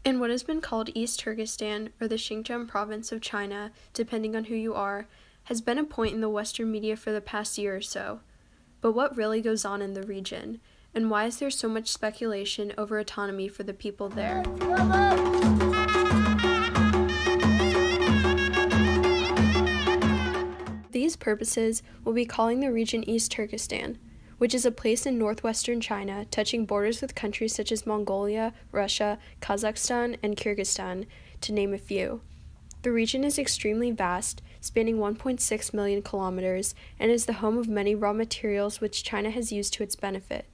In what has been called East Turkestan, or the Xinjiang province of China, depending on who you are, has been a point in the Western media for the past year or so. But what really goes on in the region? And why is there so much speculation over autonomy for the people there? For these purposes, we'll be calling the region East Turkestan, which is a place in northwestern China touching borders with countries such as Mongolia, Russia, Kazakhstan, and Kyrgyzstan, to name a few. The region is extremely vast, spanning 1.6 million kilometers, and is the home of many raw materials which China has used to its benefit.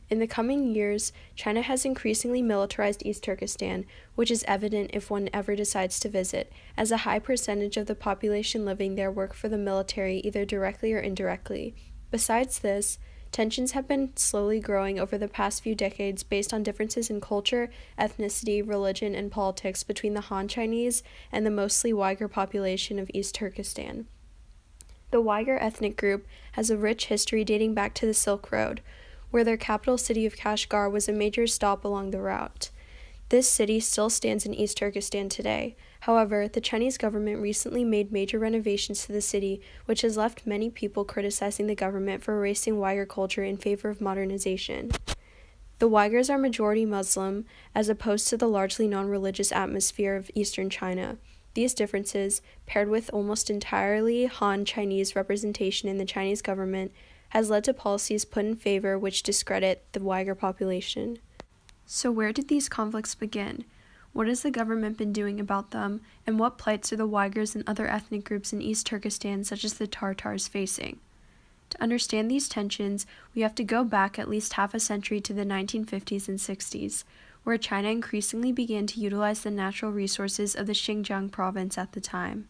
In the coming years, China has increasingly militarized East Turkestan, which is evident if one ever decides to visit, as a high percentage of the population living there work for the military either directly or indirectly. Besides this, tensions have been slowly growing over the past few decades based on differences in culture, ethnicity, religion, and politics between the Han Chinese and the mostly Uyghur population of East Turkestan. The Uyghur ethnic group has a rich history dating back to the Silk Road, where their capital city of Kashgar was a major stop along the route. This city still stands in East Turkestan today. However, the Chinese government recently made major renovations to the city, which has left many people criticizing the government for erasing Uyghur culture in favor of modernization. The Uyghurs are majority Muslim, as opposed to the largely non-religious atmosphere of eastern China. These differences, paired with almost entirely Han Chinese representation in the Chinese government, has led to policies put in favor which discredit the Uyghur population. So where did these conflicts begin? What has the government been doing about them, and what plights are the Uyghurs and other ethnic groups in East Turkestan, such as the Tartars, facing? To understand these tensions, we have to go back at least half a century to the 1950s and 60s, where China increasingly began to utilize the natural resources of the Xinjiang province at the time.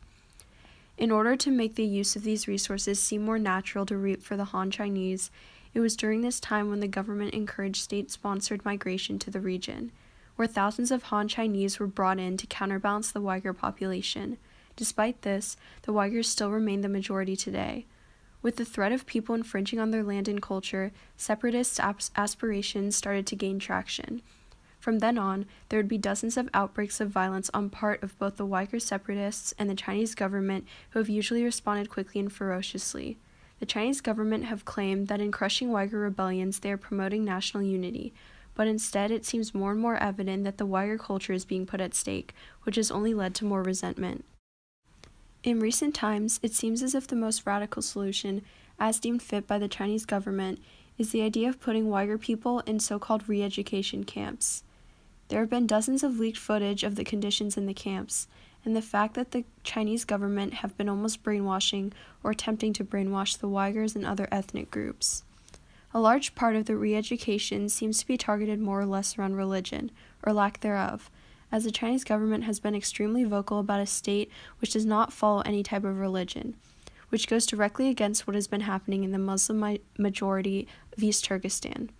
In order to make the use of these resources seem more natural to reap for the Han Chinese, it was during this time when the government encouraged state-sponsored migration to the region, where thousands of Han Chinese were brought in to counterbalance the Uyghur population. Despite this, the Uyghurs still remain the majority today. With the threat of people infringing on their land and culture, separatist aspirations started to gain traction. From then on, there would be dozens of outbreaks of violence on part of both the Uyghur separatists and the Chinese government, who have usually responded quickly and ferociously. The Chinese government have claimed that in crushing Uyghur rebellions they are promoting national unity, but instead it seems more and more evident that the Uyghur culture is being put at stake, which has only led to more resentment. In recent times, it seems as if the most radical solution, as deemed fit by the Chinese government, is the idea of putting Uyghur people in so-called re-education camps. There have been dozens of leaked footage of the conditions in the camps, and the fact that the Chinese government have been almost brainwashing or attempting to brainwash the Uyghurs and other ethnic groups. A large part of the re-education seems to be targeted more or less around religion, or lack thereof, as the Chinese government has been extremely vocal about a state which does not follow any type of religion, which goes directly against what has been happening in the Muslim majority of East Turkestan.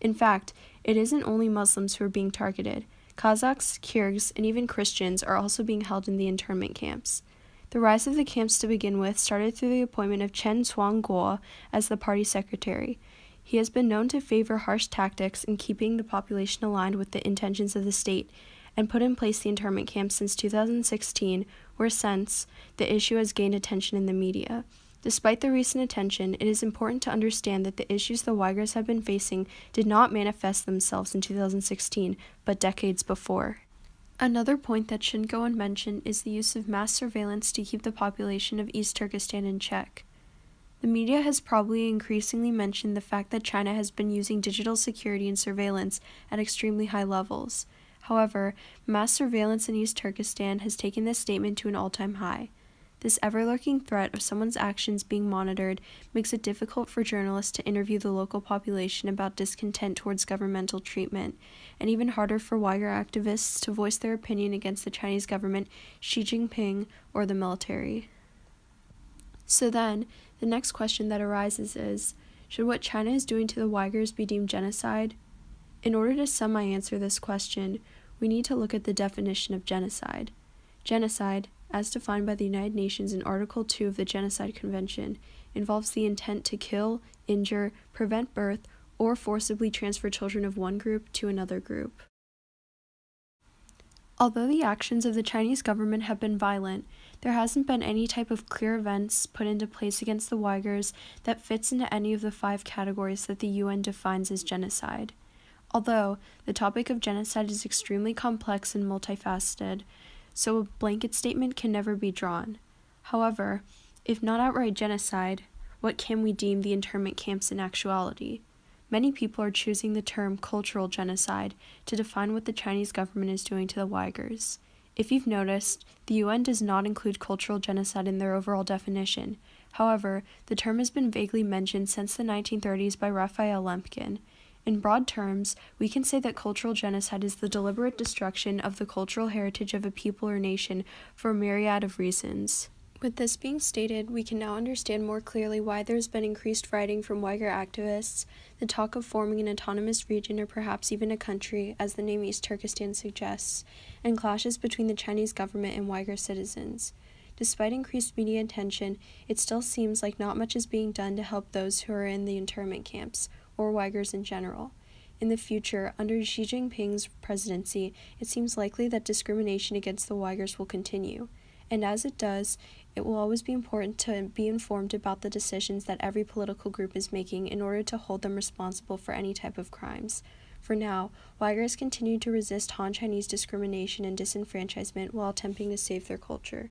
In fact, it isn't only Muslims who are being targeted. Kazakhs, Kyrgyz, and even Christians are also being held in the internment camps. The rise of the camps to begin with started through the appointment of Chen Zhuangguo as the party secretary. He has been known to favor harsh tactics in keeping the population aligned with the intentions of the state, and put in place the internment camps since 2016, where since the issue has gained attention in the media. Despite the recent attention, it is important to understand that the issues the Uyghurs have been facing did not manifest themselves in 2016, but decades before. Another point that shouldn't go unmentioned is the use of mass surveillance to keep the population of East Turkestan in check. The media has probably increasingly mentioned the fact that China has been using digital security and surveillance at extremely high levels. However, mass surveillance in East Turkestan has taken this statement to an all-time high. This ever-lurking threat of someone's actions being monitored makes it difficult for journalists to interview the local population about discontent towards governmental treatment, and even harder for Uyghur activists to voice their opinion against the Chinese government, Xi Jinping, or the military. So then, the next question that arises is, should what China is doing to the Uyghurs be deemed genocide? In order to semi-answer this question, we need to look at the definition of genocide. Genocide, as defined by the United Nations in Article 2 of the Genocide Convention, involves the intent to kill, injure, prevent birth, or forcibly transfer children of one group to another group. Although the actions of the Chinese government have been violent, there hasn't been any type of clear events put into place against the Uyghurs that fits into any of the 5 categories that the UN defines as genocide. Although the topic of genocide is extremely complex and multifaceted, so a blanket statement can never be drawn. However, if not outright genocide, what can we deem the internment camps in actuality? Many people are choosing the term cultural genocide to define what the Chinese government is doing to the Uyghurs. If you've noticed, the UN does not include cultural genocide in their overall definition. However, the term has been vaguely mentioned since the 1930s by Raphael Lemkin. In broad terms, we can say that cultural genocide is the deliberate destruction of the cultural heritage of a people or nation for a myriad of reasons. With this being stated, we can now understand more clearly why there's been increased writing from Uyghur activists, the talk of forming an autonomous region or perhaps even a country, as the name East Turkestan suggests, and clashes between the Chinese government and Uyghur citizens. Despite increased media attention, it still seems like not much is being done to help those who are in the internment camps, or Uyghurs in general. In the future, under Xi Jinping's presidency, it seems likely that discrimination against the Uyghurs will continue. And as it does, it will always be important to be informed about the decisions that every political group is making in order to hold them responsible for any type of crimes. For now, Uyghurs continue to resist Han Chinese discrimination and disenfranchisement while attempting to save their culture.